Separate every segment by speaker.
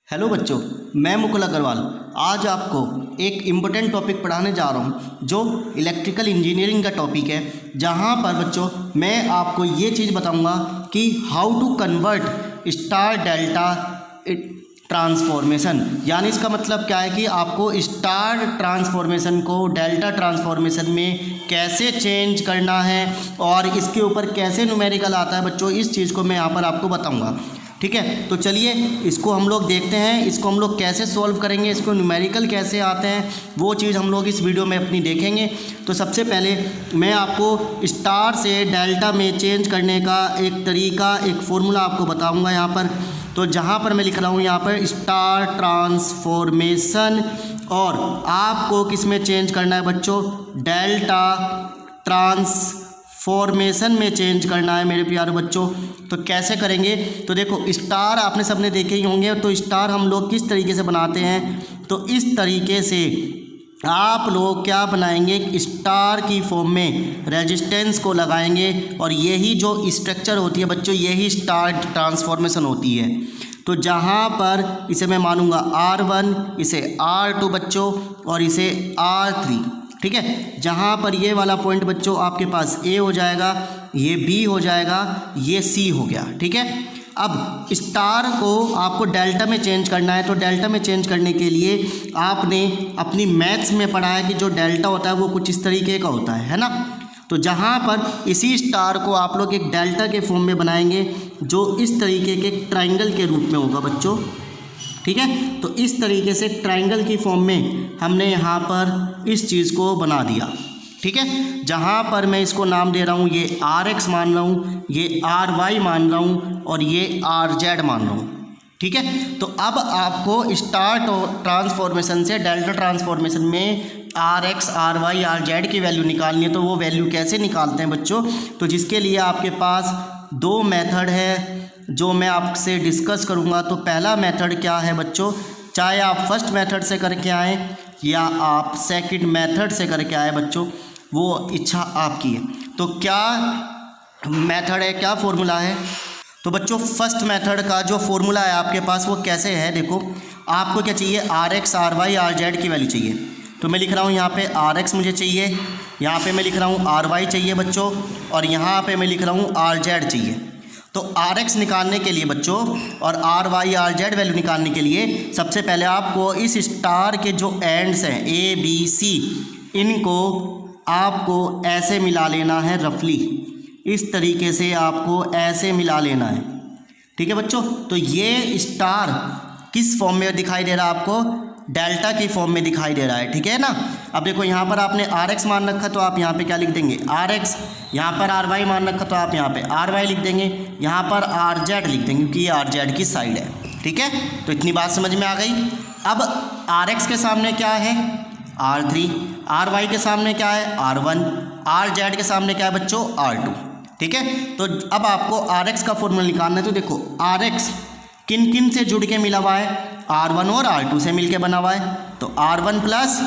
Speaker 1: Hello बच्चों, मैं मुकुल अग्रवाल आज आपको एक इम्पोर्टेंट टॉपिक पढ़ाने जा रहा हूँ जो इलेक्ट्रिकल इंजीनियरिंग का टॉपिक है। जहाँ पर बच्चों मैं आपको ये चीज़ बताऊँगा कि how to convert star delta transformation. यानी इसका मतलब क्या है कि आपको स्टार ट्रांसफॉर्मेशन को डेल्टा ट्रांसफॉर्मेशन में कैसे चेंज करना है और इसके ऊपर कैसे न्यूमेरिकल आता है बच्चों, इस चीज़ को मैं यहाँ पर आपको बताऊँगा। ठीक है, तो चलिए इसको हम लोग देखते हैं, इसको हम लोग कैसे सॉल्व करेंगे, इसको न्यूमेरिकल कैसे आते हैं, वो चीज़ हम लोग इस वीडियो में अपनी देखेंगे। तो सबसे पहले मैं आपको स्टार से डेल्टा में चेंज करने का एक तरीका, एक फॉर्मूला आपको बताऊंगा यहाँ पर। तो जहाँ पर मैं लिख रहा हूँ यहाँ पर स्टार ट्रांसफॉर्मेशन, और आपको किस में चेंज करना है बच्चों, डेल्टा ट्रांसफॉर्मेशन में चेंज करना है मेरे प्यारे बच्चों। तो कैसे करेंगे, तो देखो स्टार आपने सबने देखे ही होंगे। तो स्टार हम लोग किस तरीके से बनाते हैं, तो इस तरीके से आप लोग क्या बनाएंगे, स्टार की फॉर्म में रेजिस्टेंस को लगाएंगे और यही जो स्ट्रक्चर होती है बच्चों, यही स्टार ट्रांसफॉर्मेशन होती है। तो जहाँ पर इसे मैं मानूंगा R1, इसे R2 बच्चों और इसे R3। ठीक है, जहाँ पर ये वाला पॉइंट बच्चों आपके पास A हो जाएगा, ये B हो जाएगा, ये C हो गया। ठीक है, अब स्टार को आपको डेल्टा में चेंज करना है। तो डेल्टा में चेंज करने के लिए आपने अपनी मैथ्स में पढ़ा है कि जो डेल्टा होता है वो कुछ इस तरीके का होता है ना। तो जहाँ पर इसी स्टार को आप लोग एक डेल्टा के फॉर्म में बनाएंगे जो इस तरीके के ट्राइंगल के रूप में होगा बच्चों। ठीक है, तो इस तरीके से ट्राइंगल की फॉर्म में हमने यहाँ पर इस चीज़ को बना दिया। ठीक है, जहाँ पर मैं इसको नाम दे रहा हूँ, ये RX मान रहा हूँ, ये RY मान रहा हूँ और ये RZ मान रहा हूँ। ठीक है, तो अब आपको स्टार ट्रांसफॉर्मेशन से डेल्टा ट्रांसफॉर्मेशन में RX, RY, RZ की वैल्यू निकालनी है। तो वो वैल्यू कैसे निकालते हैं बच्चों, तो जिसके लिए आपके पास दो मेथड है जो मैं आपसे डिस्कस करूँगा। तो पहला मेथड क्या है बच्चों, चाहे आप फर्स्ट मेथड से करके आएँ या आप सेकंड मेथड से करके आए बच्चों, वो इच्छा आपकी है। तो क्या मेथड है, क्या फॉर्मूला है, तो बच्चों फर्स्ट मेथड का जो फॉर्मूला है आपके पास वो कैसे है, देखो आपको क्या चाहिए, RX, RY, RZ की वैल्यू चाहिए। तो मैं लिख रहा हूँ यहाँ पे RX मुझे चाहिए, यहाँ पे मैं लिख रहा हूँ RY चाहिए बच्चों, और यहाँ पे मैं लिख रहा हूँ RZ चाहिए। तो RX निकालने के लिए बच्चों और RY, RZ वैल्यू निकालने के लिए सबसे पहले आपको इस स्टार के जो एंड्स हैं A, B, C, इनको आपको ऐसे मिला लेना है रफली, इस तरीके से आपको ऐसे मिला लेना है। ठीक है बच्चों, तो ये स्टार किस फॉर्म में दिखाई दे रहा है आपको, डेल्टा की फॉर्म में दिखाई दे रहा है। ठीक है ना, अब देखो यहाँ पर आपने RX मान रखा तो आप यहाँ पे क्या लिख देंगे, RX, यहाँ पर RY मान रखा तो आप यहाँ पे RY लिख देंगे, यहाँ पर RZ लिख देंगे क्योंकि ये RZ की साइड है। ठीक है, तो इतनी बात समझ में आ गई। अब RX के सामने क्या है, R3, RY के सामने क्या है, R1, RZ के सामने क्या है बच्चों, R2। ठीक है, तो अब आपको RX का फॉर्मूला निकालना है। तो देखो RX किन किन से जुड़ के मिला हुआ है, R1 और R2 से मिलके बना हुआ है। तो R1 प्लस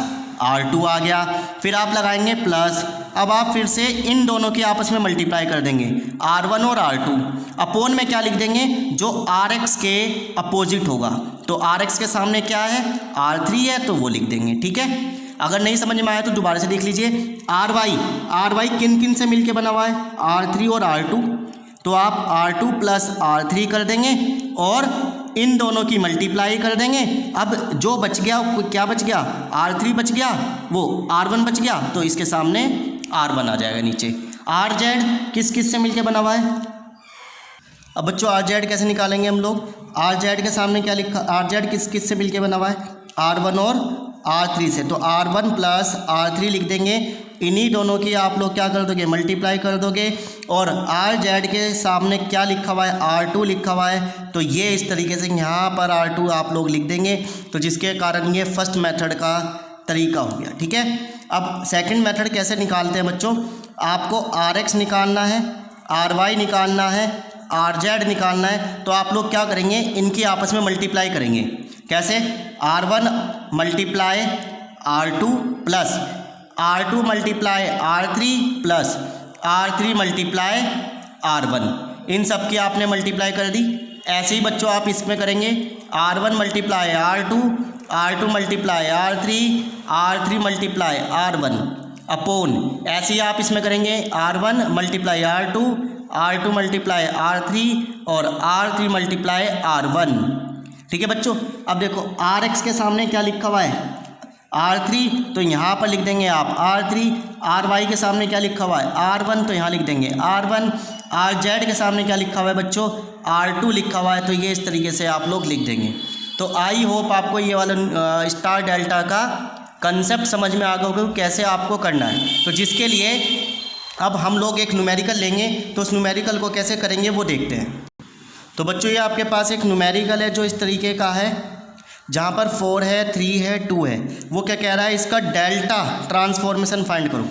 Speaker 1: R2 आ गया, फिर आप लगाएंगे प्लस, अब आप फिर से इन दोनों की आपस में मल्टीप्लाई कर देंगे, R1 और R2 अपोन में क्या लिख देंगे, जो RX के अपोजिट होगा। तो RX के सामने क्या है, R3 है, तो वो लिख देंगे। ठीक है, अगर नहीं समझ में आया तो दोबारा से देख लीजिए। RY किन किन से मिलके बना हुआ है, R3 और R2, तो आप R2 प्लस R3 कर देंगे और इन दोनों की मल्टीप्लाई कर देंगे। अब जो बच गया, क्या बच गया, R3 बच गया, वो R1 बच गया, तो इसके सामने R1 आ जाएगा नीचे। RZ किस किस से मिलके बना हुआ है, अब बच्चों RZ कैसे निकालेंगे हम लोग, RZ के सामने क्या लिखा, RZ किस किस से मिलके बना हुआ है, R1 और R3 से। तो R1 प्लस R3 लिख देंगे, इन्हीं दोनों की आप लोग क्या कर दोगे, मल्टीप्लाई कर दोगे, और RZ के सामने क्या लिखा हुआ है, R2 लिखा हुआ है। तो ये इस तरीके से यहाँ पर R2 आप लोग लिख देंगे, तो जिसके कारण ये फर्स्ट मेथड का तरीका हो गया। ठीक है, अब सेकंड मेथड कैसे निकालते हैं बच्चों, आपको RX निकालना है, RY निकालना है, RZ निकालना है। तो आप लोग क्या करेंगे, इनकी आपस में मल्टीप्लाई करेंगे। कैसे, R1 multiply R2 plus R2 multiply R3 plus R3 multiply R1, इन सब की आपने मल्टीप्लाई कर दी। ऐसे ही बच्चों आप इसमें करेंगे R1 multiply R2, R2 multiply R3, R3 multiply R1 upon, ऐसे ही आप इसमें करेंगे R1 multiply R2, R2 multiply R3 और R3 मल्टीप्लाई R1। ठीक है बच्चों। अब देखो RX के सामने क्या लिखा हुआ है R3, तो यहाँ पर लिख देंगे आप R3। RY के सामने क्या लिखा हुआ है R1, तो यहाँ लिख देंगे R1। RZ के सामने क्या लिखा हुआ है बच्चों R2 लिखा हुआ है, तो ये इस तरीके से आप लोग लिख देंगे। तो आई होप आपको ये वाला स्टार डेल्टा का कंसेप्ट समझ में आ गया होगा कैसे आपको करना है। तो जिसके लिए अब हम लोग एक न्यूमेरिकल लेंगे, तो उस न्यूमेरिकल को कैसे करेंगे वो देखते हैं। तो बच्चों ये आपके पास एक न्यूमेरिकल है जो इस तरीके का है, जहाँ पर 4 है, 3 है, 2 है। वो क्या कह रहा है, इसका डेल्टा ट्रांसफॉर्मेशन फाइंड करो।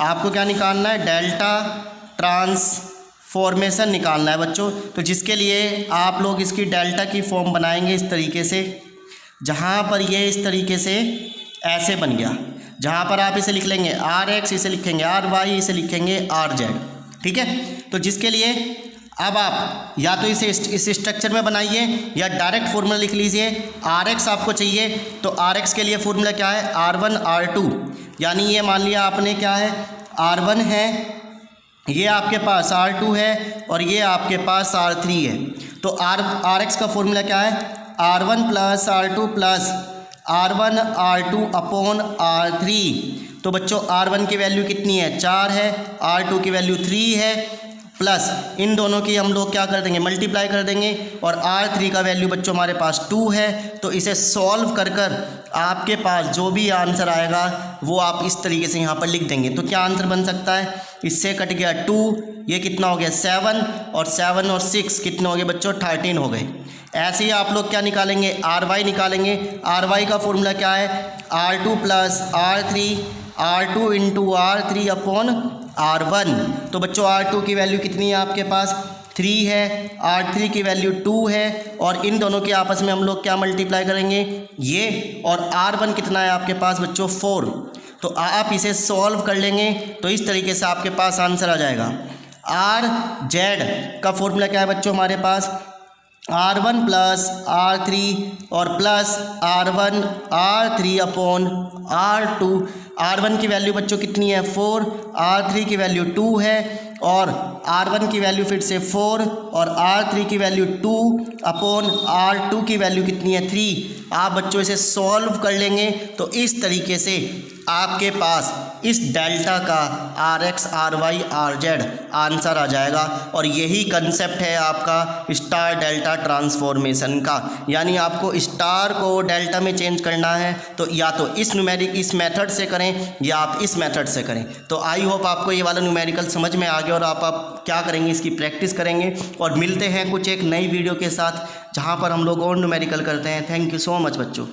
Speaker 1: आपको क्या निकालना है, डेल्टा ट्रांसफॉर्मेशन निकालना है बच्चों। तो जिसके लिए आप लोग इसकी डेल्टा की फॉर्म बनाएंगे इस तरीके से, जहाँ पर ये इस तरीके से ऐसे बन गया, जहाँ पर आप इसे लिख लेंगे RX, इसे लिखेंगे RY, इसे लिखेंगे RZ। ठीक है। तो जिसके लिए अब आप या तो इसे इस स्ट्रक्चर में बनाइए या डायरेक्ट फॉर्मूला लिख लीजिए। RX आपको चाहिए, तो RX के लिए फॉर्मूला क्या है R1 R2, यानी ये मान लिया आपने क्या है R1 है, ये आपके पास R2 है और ये आपके पास R3 है। तो RX का फॉर्मूला क्या है R1 plus R2 plus R1 R2 upon R3। तो बच्चों R1 की वैल्यू कितनी है 4 है, R2 की वैल्यू 3 है, प्लस इन दोनों की हम लोग क्या कर देंगे मल्टीप्लाई कर देंगे, और R3 का वैल्यू बच्चों हमारे पास 2 है। तो इसे सॉल्व कर कर आपके पास जो भी आंसर आएगा वो आप इस तरीके से यहाँ पर लिख देंगे। तो क्या आंसर बन सकता है, इससे कट गया 2, ये कितना हो गया 7, और 7 और 6 कितने हो गए बच्चों 13 हो गए। ऐसे ही आप लोग क्या निकालेंगे RY निकालेंगे। RY का फॉर्मूला क्या है R2 plus R3, R2 into R3 upon R1। तो बच्चों R2 की वैल्यू कितनी है आपके पास 3 है, R3 की वैल्यू 2 है, और इन दोनों के आपस में हम लोग क्या मल्टीप्लाई करेंगे ये, और R1 कितना है आपके पास बच्चों 4। तो आप इसे सॉल्व कर लेंगे तो इस तरीके से आपके पास आंसर आ जाएगा। RZ का फॉर्मूला क्या है बच्चों हमारे पास R1 प्लस R3 और plus R1 R3 upon R2। R1 की वैल्यू बच्चों कितनी है 4, R3 की वैल्यू 2 है, और R1 की वैल्यू फिर से 4 और R3 की वैल्यू 2 अपॉन R2 की वैल्यू कितनी है 3। आप बच्चों इसे सॉल्व कर लेंगे तो इस तरीके से आपके पास इस डेल्टा का RX RY RZ आंसर आ जाएगा। और यही कंसेप्ट है आपका स्टार डेल्टा ट्रांसफॉर्मेशन का, यानी आपको स्टार को डेल्टा में चेंज करना है तो या तो इस मेथड से करें या आप इस मेथड से करें। तो आई होप आपको ये वाला न्यूमेरिकल समझ में आ गया और आप क्या करेंगे इसकी प्रैक्टिस करेंगे। और मिलते हैं कुछ एक नई वीडियो के साथ जहाँ पर हम लोग और न्यूमेरिकल करते हैं। थैंक यू सो मच बच्चों।